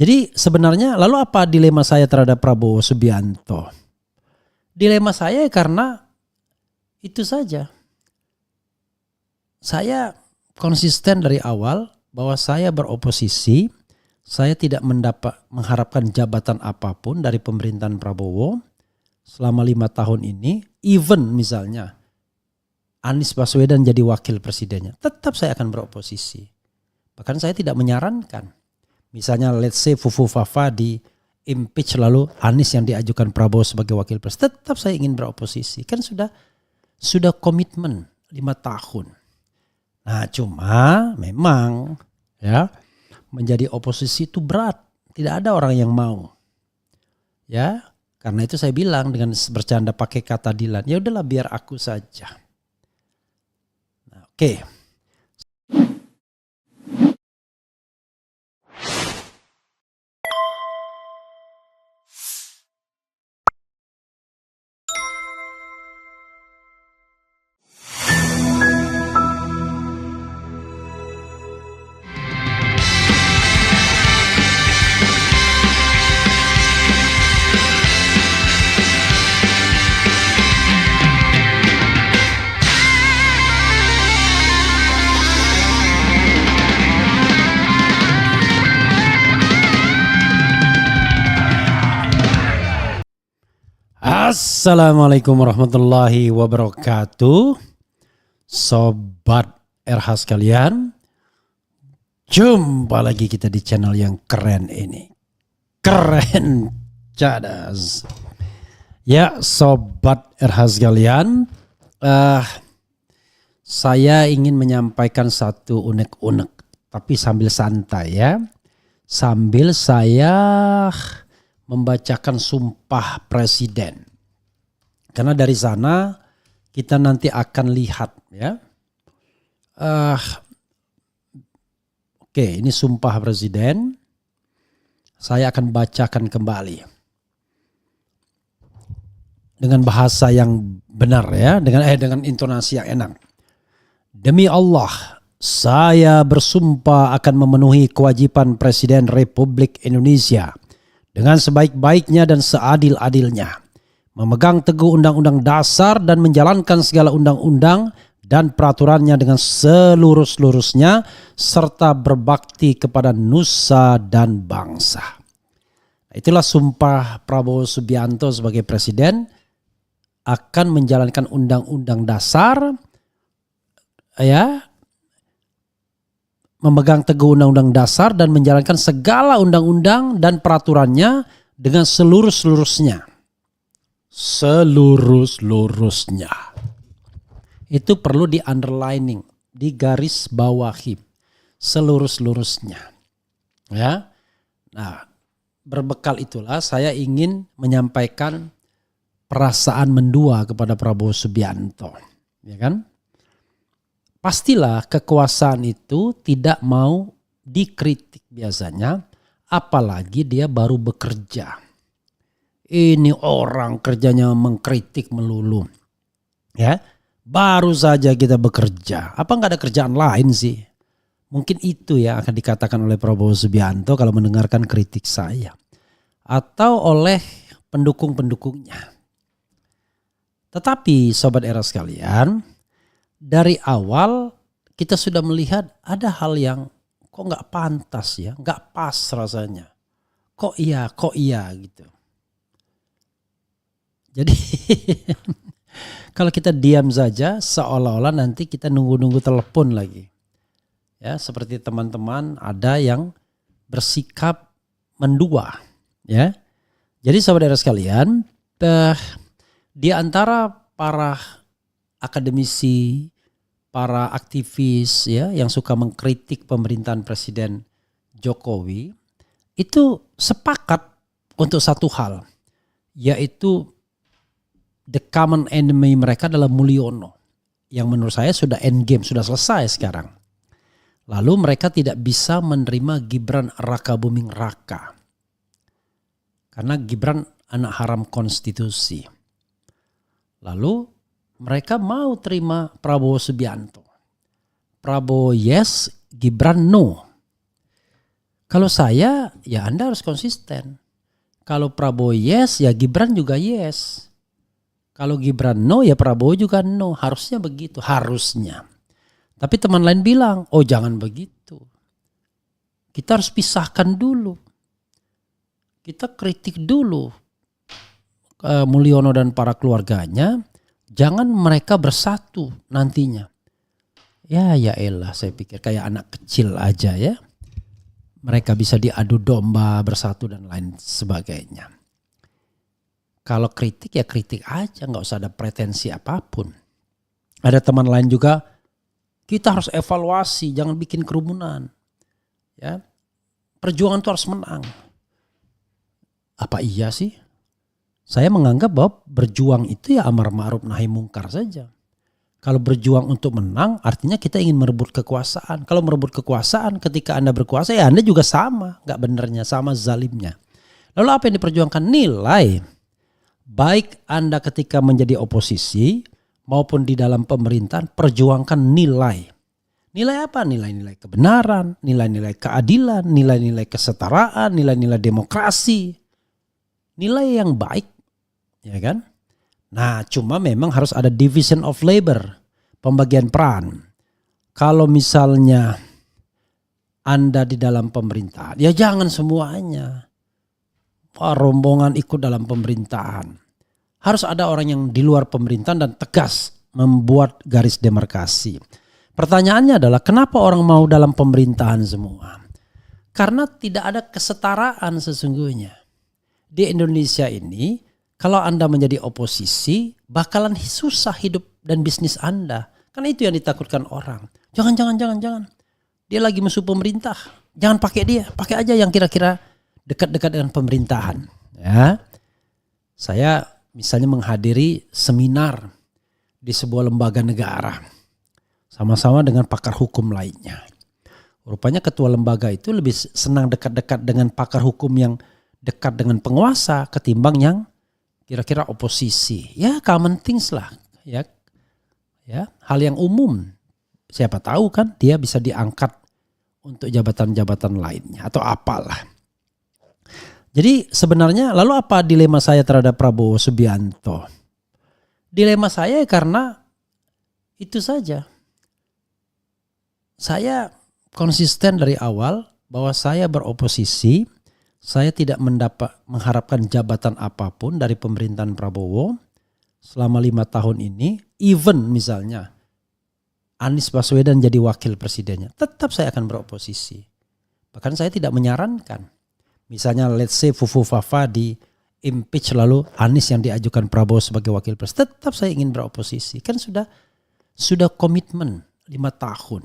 Jadi sebenarnya lalu apa dilema saya terhadap Prabowo Subianto? Dilema saya karena itu saja. Saya konsisten dari awal bahwa saya beroposisi, saya tidak mengharapkan jabatan apapun dari pemerintahan Prabowo selama 5 tahun ini. Even misalnya Anies Baswedan jadi wakil presidennya, tetap saya akan beroposisi. Bahkan saya tidak menyarankan. Misalnya let's say Fufu Fafa di impeach lalu Anies yang diajukan Prabowo sebagai wakil presiden, tetap saya ingin beroposisi. Kan sudah komitmen 5 tahun. Nah cuma memang ya menjadi oposisi itu berat. Tidak ada orang yang mau. Ya, karena itu saya bilang dengan bercanda pakai kata Dilan, ya udahlah biar aku saja. Nah, oke. Assalamualaikum warahmatullahi wabarakatuh. Sobat RH sekalian, jumpa lagi kita di channel yang keren ini. Keren cadas. Ya Sobat RH sekalian, saya ingin menyampaikan satu unek-unek, tapi sambil santai ya. Sambil saya membacakan sumpah presiden. Karena dari sana kita nanti akan lihat ya. Oke, ini sumpah presiden. Saya akan bacakan kembali. Dengan bahasa yang benar ya, dengan intonasi yang enak. Demi Allah, saya bersumpah akan memenuhi kewajiban Presiden Republik Indonesia dengan sebaik-baiknya dan seadil-adilnya, memegang teguh undang-undang dasar dan menjalankan segala undang-undang dan peraturannya dengan seluruh-seluruhnya serta berbakti kepada nusa dan bangsa. Itulah sumpah Prabowo Subianto sebagai presiden, akan menjalankan undang-undang dasar ya, memegang teguh undang-undang dasar dan menjalankan segala undang-undang dan peraturannya dengan seluruh-seluruhnya. Seluruh-seluruhnya. Itu perlu di underlining, di garis bawahi. Seluruh-seluruhnya. Ya. Nah, berbekal itulah saya ingin menyampaikan perasaan mendua kepada Prabowo Subianto. Ya kan? Pastilah kekuasaan itu tidak mau dikritik biasanya, apalagi dia baru bekerja. Ini orang kerjanya mengkritik melulu. Ya, baru saja kita bekerja. Apa nggak ada kerjaan lain sih? Mungkin itu yang akan dikatakan oleh Prabowo Subianto kalau mendengarkan kritik saya. Atau oleh pendukung-pendukungnya. Tetapi Sobat Era sekalian, dari awal kita sudah melihat ada hal yang kok nggak pantas ya, nggak pas rasanya. Kok iya gitu. Jadi kalau kita diam saja seolah-olah nanti kita nunggu-nunggu telepon lagi. Ya, seperti teman-teman ada yang bersikap mendua. Ya, jadi saudara sekalian, di antara para akademisi, para aktivis ya yang suka mengkritik pemerintahan Presiden Jokowi itu sepakat untuk satu hal, yaitu the common enemy mereka adalah Mulyono, yang menurut saya sudah end game, sudah selesai sekarang. Lalu mereka tidak bisa menerima Gibran Rakabuming Raka karena Gibran anak haram konstitusi. Lalu mereka mau terima Prabowo Subianto. Prabowo yes, Gibran no. Kalau saya, ya Anda harus konsisten. Kalau Prabowo yes, ya Gibran juga yes. Kalau Gibran no, ya Prabowo juga no. Harusnya begitu, harusnya. Tapi teman lain bilang, oh jangan begitu. Kita harus pisahkan dulu. Kita kritik dulu Mulyono dan para keluarganya. Jangan mereka bersatu nantinya. Ya elah, saya pikir kayak anak kecil aja ya. Mereka bisa diadu domba, bersatu dan lain sebagainya. Kalau kritik ya kritik aja, gak usah ada pretensi apapun. Ada teman lain juga, kita harus evaluasi, jangan bikin kerumunan. Ya, perjuangan itu harus menang. Apa iya sih? Saya menganggap bahwa berjuang itu ya amar ma'ruf nahi mungkar saja. Kalau berjuang untuk menang artinya kita ingin merebut kekuasaan. Kalau merebut kekuasaan ketika Anda berkuasa ya Anda juga sama. Gak benernya, sama zalimnya. Lalu apa yang diperjuangkan? Nilai. Baik Anda ketika menjadi oposisi maupun di dalam pemerintahan perjuangkan nilai. Nilai apa? Nilai-nilai kebenaran, nilai-nilai keadilan, nilai-nilai kesetaraan, nilai-nilai demokrasi. Nilai yang baik. Ya kan? Nah cuma memang harus ada division of labor, pembagian peran. Kalau misalnya Anda di dalam pemerintahan, ya jangan semuanya. Rombongan ikut dalam pemerintahan. Harus ada orang yang di luar pemerintahan dan tegas membuat garis demarkasi. Pertanyaannya adalah kenapa orang mau dalam pemerintahan semua? Karena tidak ada kesetaraan sesungguhnya. Di Indonesia ini, kalau Anda menjadi oposisi, bakalan susah hidup dan bisnis Anda. Karena itu yang ditakutkan orang. Jangan. Dia lagi musuh pemerintah. Jangan pakai dia. Pakai aja yang kira-kira dekat-dekat dengan pemerintahan. Ya, saya misalnya menghadiri seminar di sebuah lembaga negara. Sama-sama dengan pakar hukum lainnya. Rupanya ketua lembaga itu lebih senang dekat-dekat dengan pakar hukum yang dekat dengan penguasa ketimbang yang kira-kira oposisi. Ya common things lah. Ya, hal yang umum. Siapa tahu kan dia bisa diangkat untuk jabatan-jabatan lainnya atau apalah. Jadi sebenarnya lalu apa dilema saya terhadap Prabowo Subianto? Dilema saya karena itu saja. Saya konsisten dari awal bahwa saya beroposisi. Saya tidak mengharapkan jabatan apapun dari pemerintahan Prabowo selama 5 tahun ini. Even misalnya Anies Baswedan jadi wakil presidennya, tetap saya akan beroposisi. Bahkan saya tidak menyarankan. Misalnya let's say Fufu Fafa di impeach lalu Anies yang diajukan Prabowo sebagai wakil presiden, tetap saya ingin beroposisi. Kan sudah komitmen 5 tahun.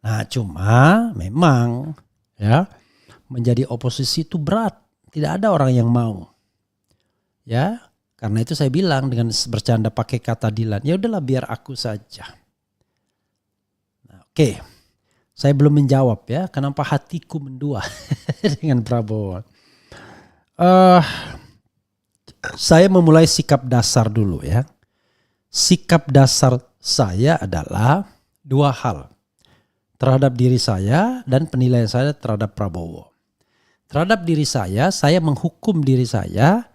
Nah cuma memang ya, menjadi oposisi itu berat. Tidak ada orang yang mau. Ya, karena itu saya bilang dengan bercanda pakai kata Dilan, ya udahlah biar aku saja. Nah, oke. Saya belum menjawab ya, kenapa hatiku mendua dengan Prabowo. Saya memulai sikap dasar dulu ya. Sikap dasar saya adalah 2 hal. Terhadap diri saya dan penilaian saya terhadap Prabowo. Terhadap diri saya menghukum diri saya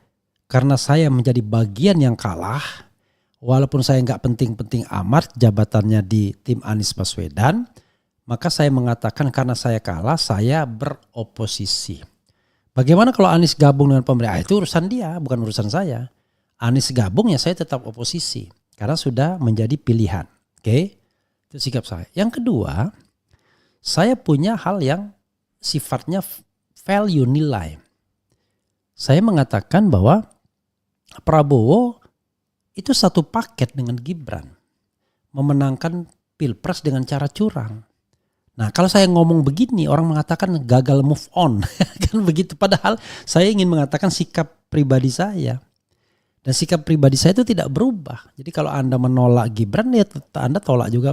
karena saya menjadi bagian yang kalah. Walaupun saya nggak penting-penting amat jabatannya di tim Anies Baswedan. Maka saya mengatakan karena saya kalah, saya beroposisi. Bagaimana kalau Anies gabung dengan pemerintah? Itu urusan dia, bukan urusan saya. Anies gabung ya saya tetap oposisi. Karena sudah menjadi pilihan. Oke, itu sikap saya. Yang kedua, saya punya hal yang sifatnya value, nilai. Saya mengatakan bahwa Prabowo itu satu paket dengan Gibran. Memenangkan pilpres dengan cara curang. Nah kalau saya ngomong begini orang mengatakan gagal move on. Kan begitu. Padahal saya ingin mengatakan sikap pribadi saya. Dan sikap pribadi saya itu tidak berubah. Jadi kalau Anda menolak Gibran ya Anda tolak juga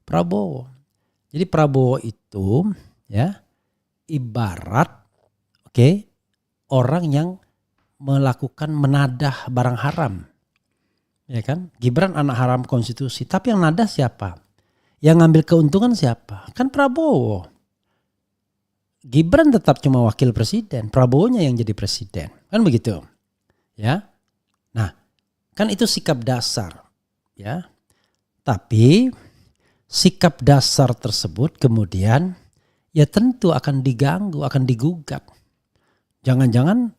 Prabowo. Jadi Prabowo itu ya ibarat orang yang melakukan menadah barang haram. Ya kan? Gibran anak haram konstitusi. Tapi yang nadah siapa? Yang ngambil keuntungan siapa? Kan Prabowo. Gibran tetap cuma wakil presiden, Prabowo-nya yang jadi presiden. Kan begitu. Ya. Nah, kan itu sikap dasar, ya. Tapi sikap dasar tersebut kemudian ya tentu akan diganggu, akan digugat. Jangan-jangan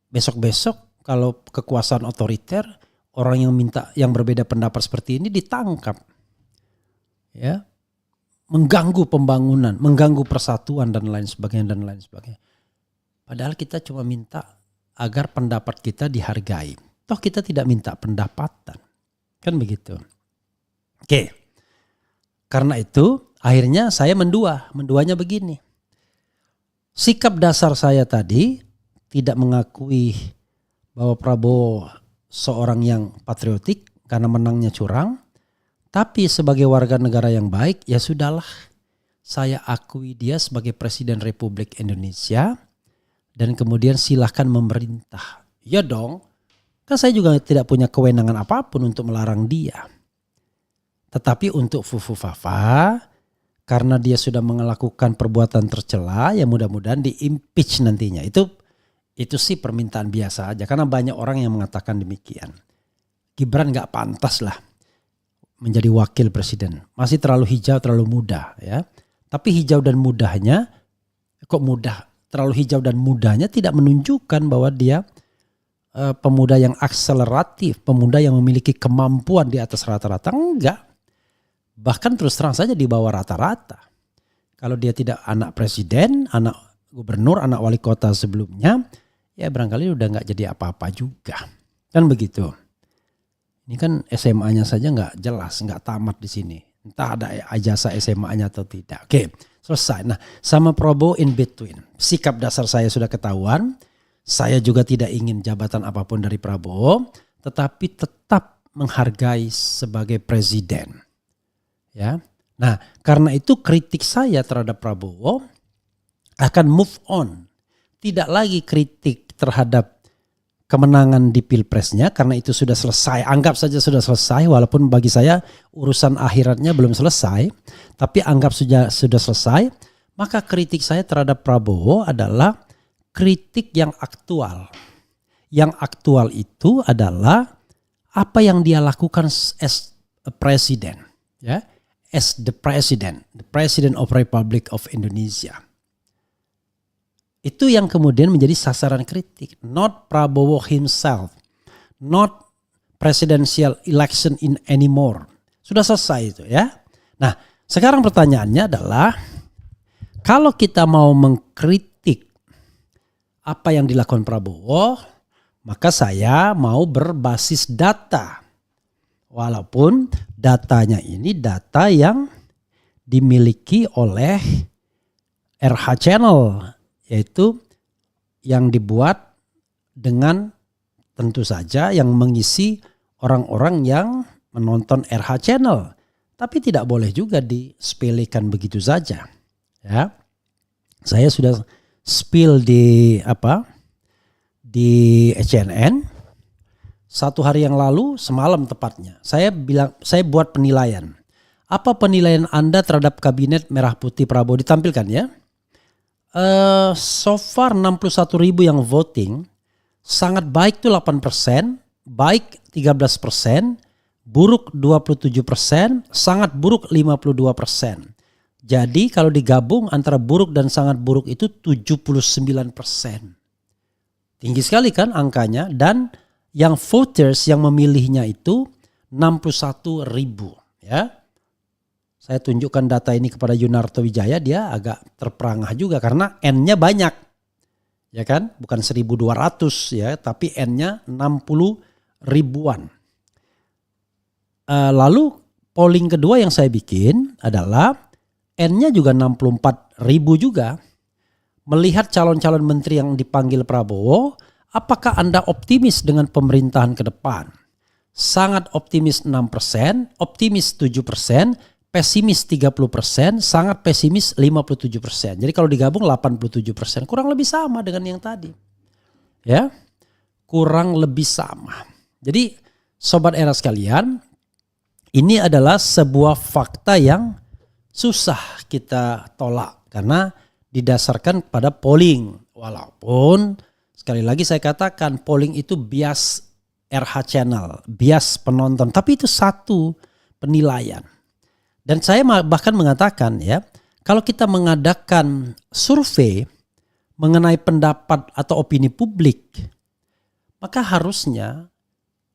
besok-besok kalau kekuasaan otoriter, orang yang berbeda pendapat seperti ini ditangkap. Ya. Mengganggu pembangunan, mengganggu persatuan dan lain sebagainya. Padahal kita cuma minta agar pendapat kita dihargai. Toh kita tidak minta pendapatan. Kan begitu. Oke. Karena itu akhirnya saya menduanya begini. Sikap dasar saya tadi tidak mengakui bahwa Prabowo seorang yang patriotik karena menangnya curang. Tapi sebagai warga negara yang baik, ya sudahlah. Saya akui dia sebagai Presiden Republik Indonesia. Dan kemudian silahkan memerintah. Ya dong, kan saya juga tidak punya kewenangan apapun untuk melarang dia. Tetapi untuk Fufu Fafa, karena dia sudah melakukan perbuatan tercela, ya mudah-mudahan di-impeach nantinya. Itu sih permintaan biasa aja, karena banyak orang yang mengatakan demikian. Gibran gak pantas lah menjadi wakil presiden. Masih terlalu hijau, terlalu muda ya. Tapi hijau dan mudahnya, kok mudah? Terlalu hijau dan mudahnya tidak menunjukkan bahwa dia pemuda yang akseleratif, pemuda yang memiliki kemampuan di atas rata-rata. Enggak. Bahkan terus terang saja di bawah rata-rata. Kalau dia tidak anak presiden, anak gubernur, anak wali kota sebelumnya, ya barangkali udah gak jadi apa-apa juga. Kan begitu. Ini kan SMA-nya saja nggak jelas, nggak tamat di sini. Entah ada ijazah SMA-nya atau tidak. Oke, selesai. Nah, sama Prabowo in between. Sikap dasar saya sudah ketahuan. Saya juga tidak ingin jabatan apapun dari Prabowo, tetapi tetap menghargai sebagai presiden. Ya. Nah, karena itu kritik saya terhadap Prabowo akan move on. Tidak lagi kritik terhadap kemenangan di pilpresnya karena itu sudah selesai. Anggap saja sudah selesai walaupun bagi saya urusan akhiratnya belum selesai. Tapi anggap sudah selesai. Maka kritik saya terhadap Prabowo adalah kritik yang aktual. Yang aktual itu adalah apa yang dia lakukan as a president. Ya, as the president of Republic of Indonesia. Itu yang kemudian menjadi sasaran kritik. Not Prabowo himself. Not presidential election anymore. Sudah selesai itu ya. Nah sekarang pertanyaannya adalah. Kalau kita mau mengkritik apa yang dilakukan Prabowo. Maka saya mau berbasis data. Walaupun datanya ini data yang dimiliki oleh RH Channel. Yaitu yang dibuat dengan tentu saja yang mengisi orang-orang yang menonton RH Channel. Tapi tidak boleh juga disepelekan begitu saja. Ya. Saya sudah spill di CNN 1 hari yang lalu, semalam tepatnya. Saya buat penilaian. Apa penilaian Anda terhadap kabinet merah putih Prabowo? Ditampilkan ya. So far 61.000 yang voting, sangat baik itu 8%, baik 13%, buruk 27%, sangat buruk 52%. Jadi kalau digabung antara buruk dan sangat buruk itu 79%. Tinggi sekali kan angkanya, dan yang voters yang memilihnya itu 61.000 ya. Saya tunjukkan data ini kepada Yunarto Wijaya, dia agak terperangah juga karena N-nya banyak. Ya kan? Bukan 1.200 ya, tapi N-nya 60 ribuan. Lalu polling kedua yang saya bikin adalah N-nya juga 64 ribu juga. Melihat calon-calon menteri yang dipanggil Prabowo, apakah Anda optimis dengan pemerintahan ke depan? Sangat optimis 6%, optimis 7%, pesimis 30%, sangat pesimis 57%. Jadi kalau digabung 87%, kurang lebih sama dengan yang tadi. Ya, kurang lebih sama. Jadi Sobat Era sekalian, ini adalah sebuah fakta yang susah kita tolak. Karena didasarkan pada polling. Walaupun sekali lagi saya katakan polling itu bias RH channel, bias penonton. Tapi itu satu penilaian. Dan saya bahkan mengatakan ya, kalau kita mengadakan survei mengenai pendapat atau opini publik, maka harusnya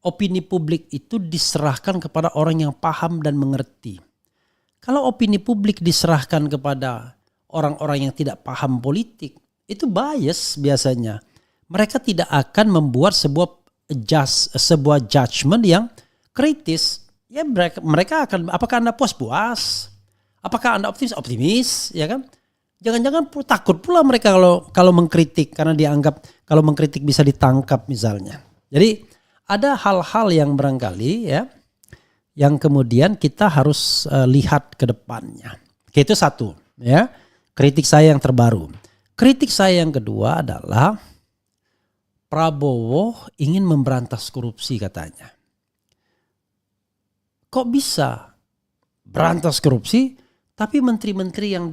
opini publik itu diserahkan kepada orang yang paham dan mengerti. Kalau opini publik diserahkan kepada orang-orang yang tidak paham politik, itu bias biasanya. Mereka tidak akan membuat sebuah judgment yang kritis. Ya mereka akan, apakah Anda puas? Apakah Anda optimis? Ya kan? Jangan-jangan takut pula mereka kalau mengkritik, karena dianggap kalau mengkritik bisa ditangkap misalnya. Jadi ada hal-hal yang barangkali ya, yang kemudian kita harus lihat ke depannya. Oke, itu satu ya, kritik saya yang terbaru. Kritik saya yang kedua adalah Prabowo ingin memberantas korupsi katanya. Kok bisa berantas korupsi tapi menteri-menteri yang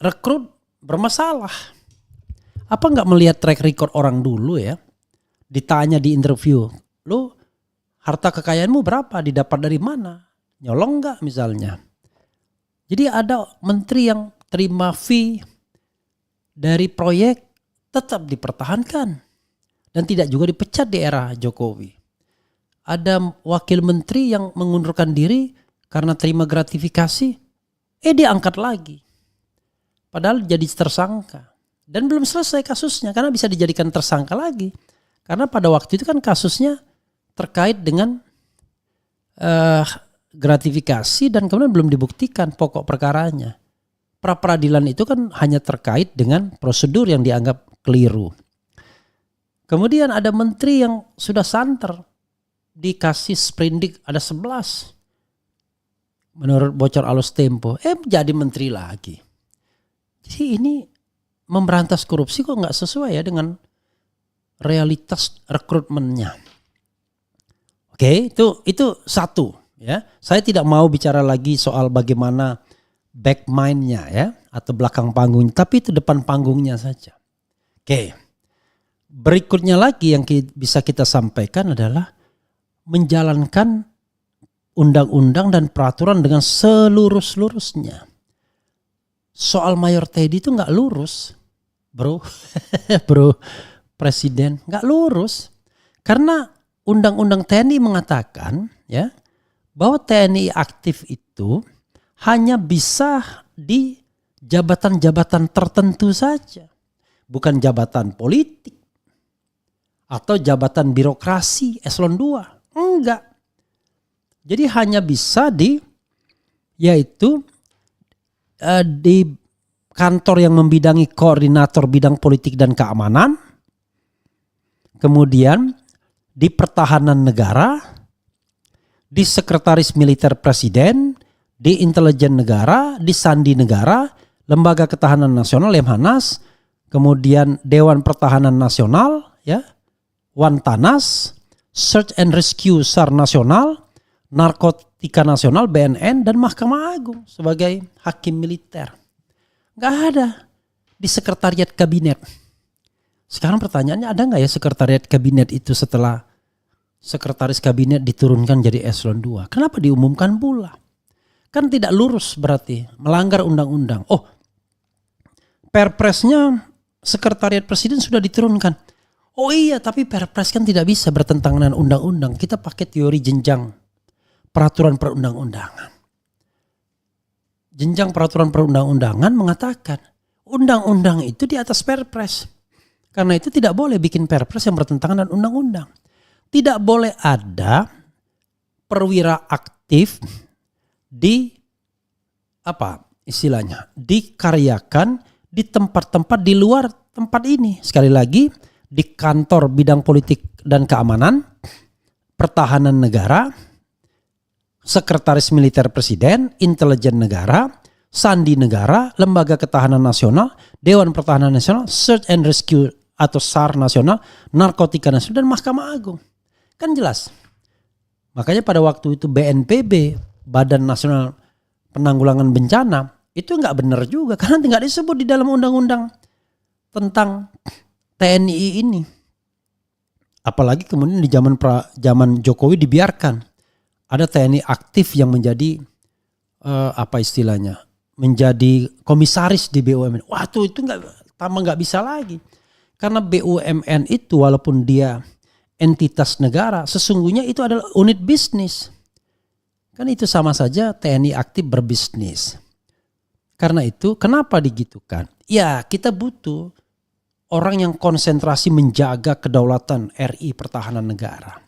rekrut bermasalah? Apa nggak melihat track record orang dulu ya? Ditanya di interview, lu harta kekayaanmu berapa? Didapat dari mana? Nyolong nggak misalnya? Jadi ada menteri yang terima fee dari proyek tetap dipertahankan dan tidak juga dipecat di era Jokowi. Ada wakil menteri yang mengundurkan diri karena terima gratifikasi, diangkat lagi. Padahal jadi tersangka. Dan belum selesai kasusnya karena bisa dijadikan tersangka lagi. Karena pada waktu itu kan kasusnya terkait dengan gratifikasi dan kemudian belum dibuktikan pokok perkaranya. Pra-peradilan itu kan hanya terkait dengan prosedur yang dianggap keliru. Kemudian ada menteri yang sudah santer, dikasih sprindik ada 11. Menurut bocor Alus Tempo, jadi menteri lagi. Jadi ini memberantas korupsi kok nggak sesuai ya dengan realitas rekrutmennya. Oke, itu satu ya. Saya tidak mau bicara lagi soal bagaimana back mind-nya ya atau belakang panggung, tapi itu depan panggungnya saja. Oke. Berikutnya lagi yang bisa kita sampaikan adalah menjalankan undang-undang dan peraturan dengan selurus-lurusnya. Soal Mayor Teddy itu nggak lurus, bro, bro Presiden, nggak lurus. Karena Undang-Undang TNI mengatakan ya bahwa TNI aktif itu hanya bisa di jabatan-jabatan tertentu saja, bukan jabatan politik atau jabatan birokrasi eselon 2, enggak. Jadi hanya bisa di kantor yang membidangi koordinator bidang politik dan keamanan, kemudian di pertahanan negara, di sekretaris militer presiden, di intelijen negara, di sandi negara, lembaga ketahanan nasional Lemhanas, kemudian Dewan Pertahanan Nasional, ya, Wantanas, Search and Rescue SAR Nasional, Narkotika Nasional BNN, dan Mahkamah Agung sebagai hakim militer. Gak ada di sekretariat kabinet. Sekarang pertanyaannya, ada gak ya sekretariat kabinet itu setelah sekretaris kabinet diturunkan jadi eselon 2? Kenapa diumumkan pula? Kan tidak lurus berarti, melanggar undang-undang. Oh, perpresnya sekretariat presiden sudah diturunkan. Oh iya, tapi perpres kan tidak bisa bertentangan dengan undang-undang. Kita pakai teori jenjang peraturan perundang-undangan. Jenjang peraturan perundang-undangan mengatakan undang-undang itu di atas perpres. Karena itu tidak boleh bikin perpres yang bertentangan dengan undang-undang. Tidak boleh ada perwira aktif dikaryakan di tempat-tempat di luar tempat ini. Sekali lagi, di kantor bidang politik dan keamanan, pertahanan negara, sekretaris militer presiden, intelijen negara, sandi negara, lembaga ketahanan nasional, Dewan Pertahanan Nasional, Search and Rescue atau SAR nasional, Narkotika Nasional, dan Mahkamah Agung. Kan jelas. Makanya pada waktu itu BNPB, Badan Nasional Penanggulangan Bencana, Itu nggak benar juga karena nggak disebut di dalam undang-undang tentang TNI ini. Apalagi kemudian di zaman Jokowi dibiarkan ada TNI aktif yang menjadi apa istilahnya, menjadi komisaris di BUMN. Wah itu nggak bisa lagi karena BUMN itu walaupun dia entitas negara, sesungguhnya itu adalah unit bisnis. Kan itu sama saja TNI aktif berbisnis. Karena itu kenapa digitukan? Ya kita butuh orang yang konsentrasi menjaga kedaulatan RI pertahanan negara.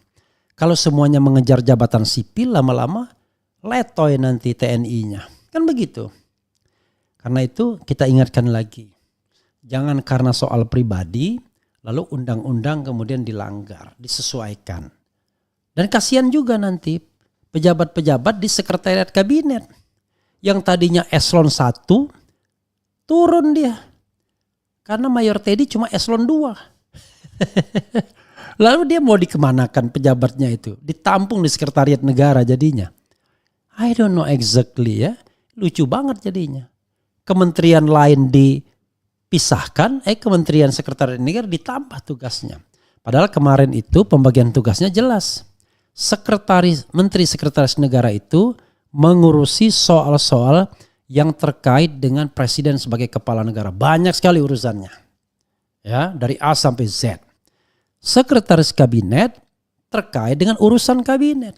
Kalau semuanya mengejar jabatan sipil lama-lama letoy nanti TNI-nya. Kan begitu. Karena itu kita ingatkan lagi. Jangan karena soal pribadi lalu undang-undang kemudian dilanggar, disesuaikan. Dan kasihan juga nanti pejabat-pejabat di sekretariat kabinet. Yang tadinya eselon 1 turun dia. Karena Mayor Teddy cuma eselon 2. Lalu dia mau dikemanakan pejabatnya itu? Ditampung di sekretariat negara jadinya. I don't know exactly ya. Lucu banget jadinya. Kementerian lain dipisahkan, kementerian sekretariat negara ditambah tugasnya. Padahal kemarin itu pembagian tugasnya jelas. Menteri sekretaris negara itu mengurusi soal-soal yang terkait dengan presiden sebagai kepala negara. Banyak sekali urusannya. Ya, dari A sampai Z. Sekretaris kabinet terkait dengan urusan kabinet.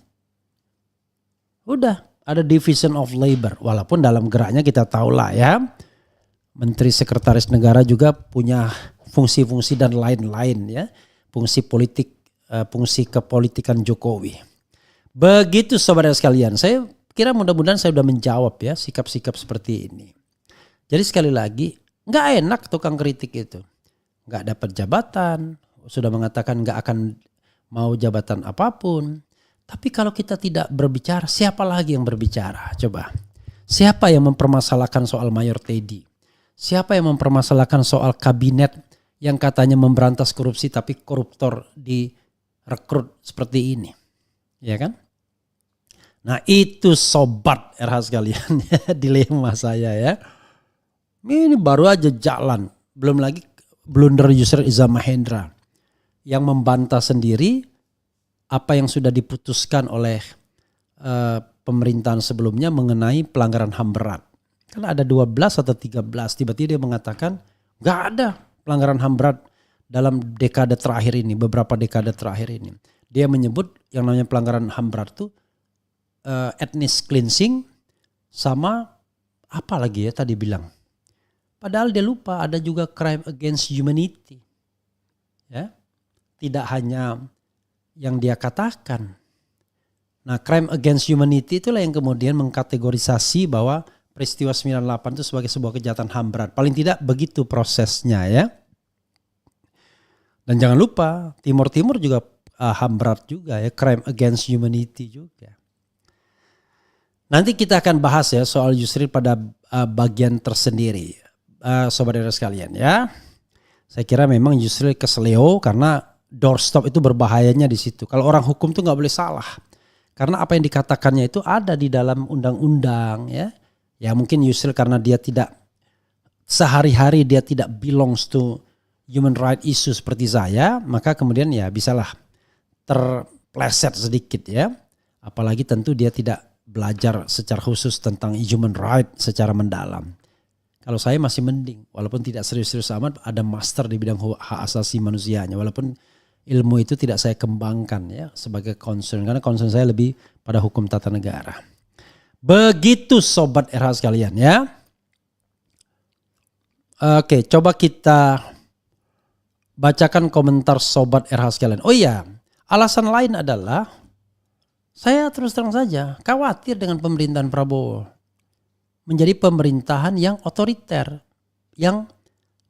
Udah, ada division of labor. Walaupun dalam geraknya kita tahu lah ya. Menteri sekretaris negara juga punya fungsi-fungsi dan lain-lain ya. Fungsi politik, fungsi kepolitikan Jokowi. Begitu saudara sekalian, saya kira mudah-mudahan saya sudah menjawab ya sikap-sikap seperti ini. Jadi sekali lagi nggak enak tukang kritik itu. Nggak dapat jabatan, sudah mengatakan nggak akan mau jabatan apapun. Tapi kalau kita tidak berbicara, siapa lagi yang berbicara? Coba. Siapa yang mempermasalahkan soal Mayor Teddy? Siapa yang mempermasalahkan soal kabinet yang katanya memberantas korupsi tapi koruptor direkrut seperti ini? Ya kan? Nah itu sobat RH sekalian ya, dilema saya ya. Ini baru aja jalan. Belum lagi blunder Yusril Iza Mahendra yang membantah sendiri apa yang sudah diputuskan oleh pemerintahan sebelumnya mengenai pelanggaran HAM berat. Kan ada 12 atau 13, tiba-tiba dia mengatakan gak ada pelanggaran HAM berat dalam dekade terakhir ini, beberapa dekade terakhir ini. Dia menyebut yang namanya pelanggaran HAM berat itu ethnic cleansing sama apa lagi ya tadi bilang. Padahal dia lupa ada juga crime against humanity. Ya. Tidak hanya yang dia katakan. Nah, crime against humanity itulah yang kemudian mengkategorisasi bahwa peristiwa 98 itu sebagai sebuah kejahatan HAM berat. Paling tidak begitu prosesnya ya. Dan jangan lupa Timur juga HAM berat juga ya, crime against humanity juga. Nanti kita akan bahas ya soal Yusril pada bagian tersendiri. Sobat daerah sekalian ya. Saya kira memang Yusril keseleo karena doorstop itu berbahayanya di situ. Kalau orang hukum tuh nggak boleh salah. Karena apa yang dikatakannya itu ada di dalam undang-undang ya. Ya mungkin Yusril karena dia tidak sehari-hari dia tidak belongs to human right issue seperti saya. Maka kemudian ya bisalah terpleset sedikit ya. Apalagi tentu dia tidak belajar secara khusus tentang human right secara mendalam. Kalau saya masih mending, walaupun tidak serius-serius amat, ada master di bidang hak asasi manusianya. Walaupun ilmu itu tidak saya kembangkan ya sebagai concern, karena concern saya lebih pada hukum tata negara. Begitu sobat RH sekalian ya. Oke, coba kita bacakan komentar sobat RH sekalian. Oh iya, alasan lain adalah saya terus terang saja khawatir dengan pemerintahan Prabowo. Menjadi pemerintahan yang otoriter, yang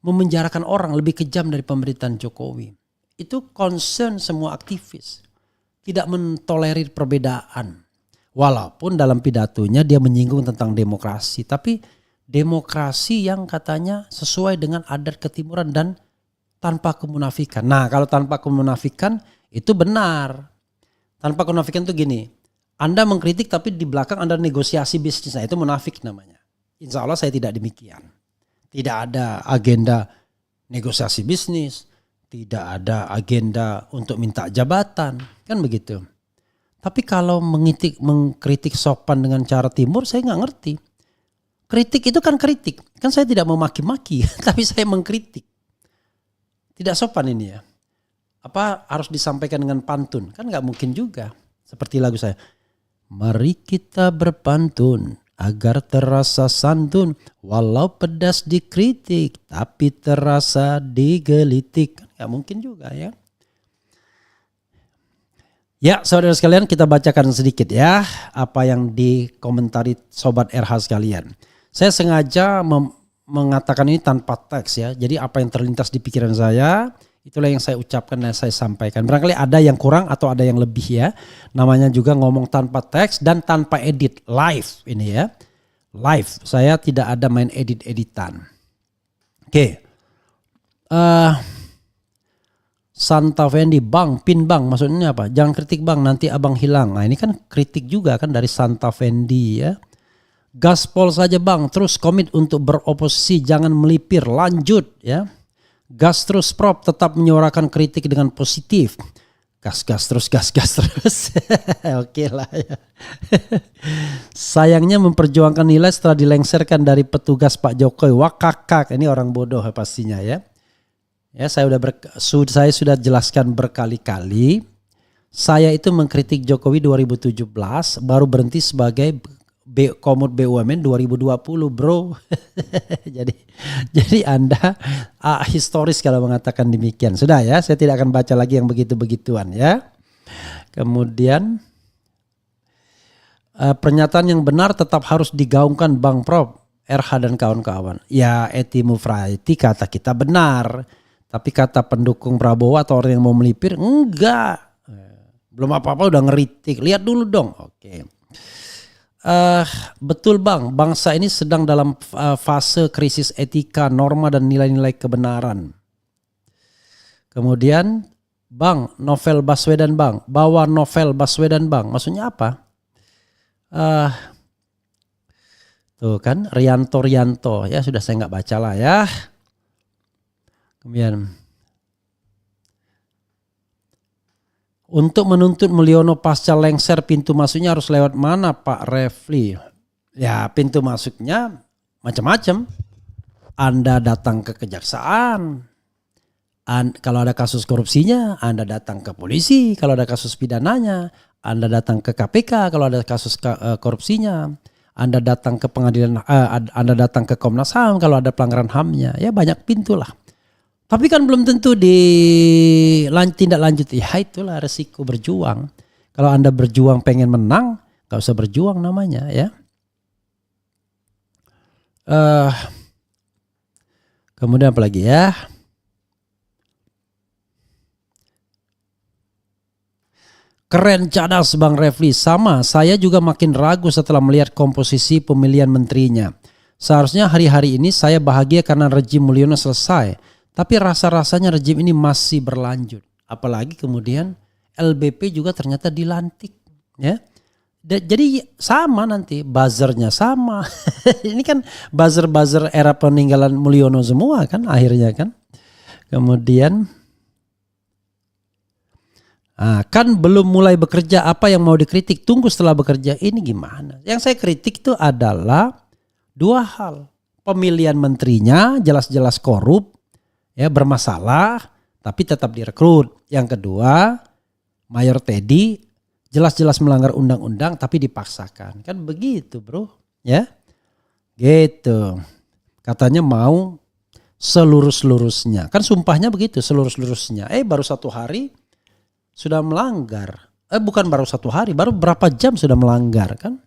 memenjarakan orang lebih kejam dari pemerintahan Jokowi. Itu concern semua aktivis. Tidak mentolerir perbedaan. Walaupun dalam pidatonya dia menyinggung tentang demokrasi. Tapi demokrasi yang katanya sesuai dengan adat ketimuran dan tanpa kemunafikan. Nah kalau tanpa kemunafikan itu benar. Tanpa kemunafikan itu gini. Anda mengkritik tapi di belakang Anda negosiasi bisnis. Nah itu munafik namanya. Insya Allah saya tidak demikian. Tidak ada agenda negosiasi bisnis, tidak ada agenda untuk minta jabatan, kan begitu. Tapi kalau mengkritik sopan dengan cara timur, saya nggak ngerti. Kritik itu kan kritik, kan saya tidak mau maki-maki, tapi saya mengkritik. Tidak sopan ini ya. Apa harus disampaikan dengan pantun? Kan nggak mungkin juga. Seperti lagu saya. Mari kita berpantun agar terasa santun, walau pedas dikritik tapi terasa digelitik. Kan nggak mungkin juga ya. Ya saudara sekalian, kita bacakan sedikit ya apa yang dikomentari Sobat RH sekalian. Saya sengaja mengatakan ini tanpa teks ya. Jadi apa yang terlintas di pikiran saya, itulah yang saya ucapkan dan saya sampaikan. Barangkali ada yang kurang atau ada yang lebih ya. Namanya juga ngomong tanpa teks dan tanpa edit, live ini ya. Live, saya tidak ada main edit-editan. Oke. Santa Fendi, bang, pin bang, maksudnya apa? Jangan kritik bang, nanti abang hilang. Nah ini kan kritik juga kan dari Santa Fendi ya. Gaspol saja bang, terus komit untuk beroposisi, jangan melipir, lanjut ya. Gas terus prop, tetap menyuarakan kritik dengan positif. Gas terus. Oke lah ya. Sayangnya memperjuangkan nilai setelah dilengsarkan dari petugas Pak Jokowi. Wah kakak, ini orang bodoh pastinya ya. Ya saya sudah jelaskan berkali-kali. Saya itu mengkritik Jokowi 2017 baru berhenti sebagai Komod BUMN 2020 bro. jadi Anda historis kalau mengatakan demikian. Sudah ya, saya tidak akan baca lagi yang begitu-begituan ya. Kemudian pernyataan yang benar tetap harus digaungkan Bang Prof, RH dan kawan-kawan. Ya eti mufraiti kata kita benar. Tapi kata pendukung Prabowo atau orang yang mau melipir, enggak. Belum apa-apa udah ngeritik. Lihat dulu dong. Oke. Betul bang, bangsa ini sedang dalam fase krisis etika, norma dan nilai-nilai kebenaran. Kemudian bang, novel Baswedan bang. Bawa novel Baswedan bang. Maksudnya apa? Tuh kan, Rianto. Ya sudah saya nggak baca lah ya. Kemudian untuk menuntut Mulyono pasca lengser pintu masuknya harus lewat mana Pak Refli? Ya pintu masuknya macam-macam. Anda datang ke kejaksaan. Kalau ada kasus korupsinya Anda datang ke polisi. Kalau ada kasus pidananya Anda datang ke KPK. Kalau ada kasus korupsinya Anda datang ke pengadilan. Anda datang ke Komnas HAM kalau ada pelanggaran HAM-nya. Ya banyak pintu lah. Tapi kan belum tentu tindak lanjut. Ya itulah resiko berjuang. Kalau Anda berjuang pengen menang, gak usah berjuang namanya ya. Kemudian apa lagi ya? Keren cadas Bang Refli. Sama, saya juga makin ragu setelah melihat komposisi pemilihan menterinya. Seharusnya hari-hari ini saya bahagia karena rejim Mulyono selesai. Tapi rasa-rasanya rejim ini masih berlanjut. Apalagi kemudian LBP juga ternyata dilantik. Ya. Jadi sama nanti buzzernya sama. Ini kan buzzer-buzzer era peninggalan Mulyono semua kan akhirnya kan. Kemudian kan belum mulai bekerja, apa yang mau dikritik? Tunggu setelah bekerja. Ini gimana? Yang saya kritik itu adalah dua hal. Pemilihan menterinya jelas-jelas korup. Ya bermasalah tapi tetap direkrut. Yang kedua, Mayor Teddy jelas-jelas melanggar undang-undang tapi dipaksakan. Kan begitu bro. Ya gitu. Katanya mau selurus-lurusnya. Kan sumpahnya begitu selurus-lurusnya. Baru 1 hari sudah melanggar. Bukan baru 1 hari, baru berapa jam sudah melanggar kan.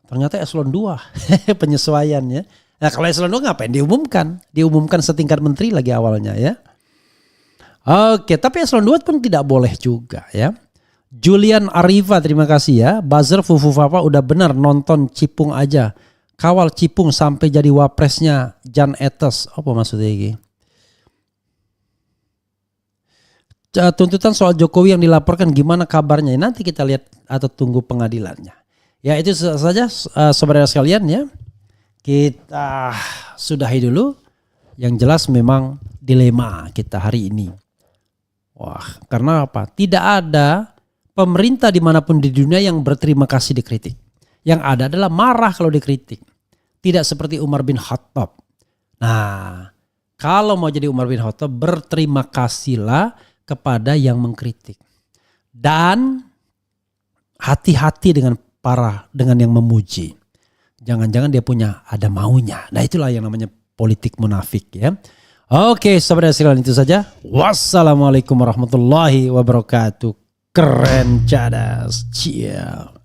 Ternyata eselon 2 penyesuaiannya. Nah kalau eselon 2 ngapain diumumkan? Diumumkan setingkat menteri lagi awalnya ya. Oke, tapi eselon 2 pun tidak boleh juga ya. Julian Arifa terima kasih ya. Buzzer Fufu Papa udah benar nonton Cipung aja. Kawal Cipung sampai jadi wapresnya Jan Etes. Apa maksudnya ini? Tuntutan soal Jokowi yang dilaporkan gimana kabarnya? Nanti kita lihat atau tunggu pengadilannya. Ya itu saja saudara sekalian ya. Kita sudahi dulu. Yang jelas memang dilema kita hari ini. Wah, karena apa? Tidak ada pemerintah dimanapun di dunia yang berterima kasih dikritik. Yang ada adalah marah kalau dikritik. Tidak seperti Umar bin Khattab. Nah, kalau mau jadi Umar bin Khattab, berterima kasihlah kepada yang mengkritik. Dan hati-hati dengan yang memuji. Jangan-jangan dia punya ada maunya. Nah, itulah yang namanya politik munafik ya. Oke, sahabat sekalian itu saja. Wassalamualaikum warahmatullahi wabarakatuh. Keren cadas. Ciao.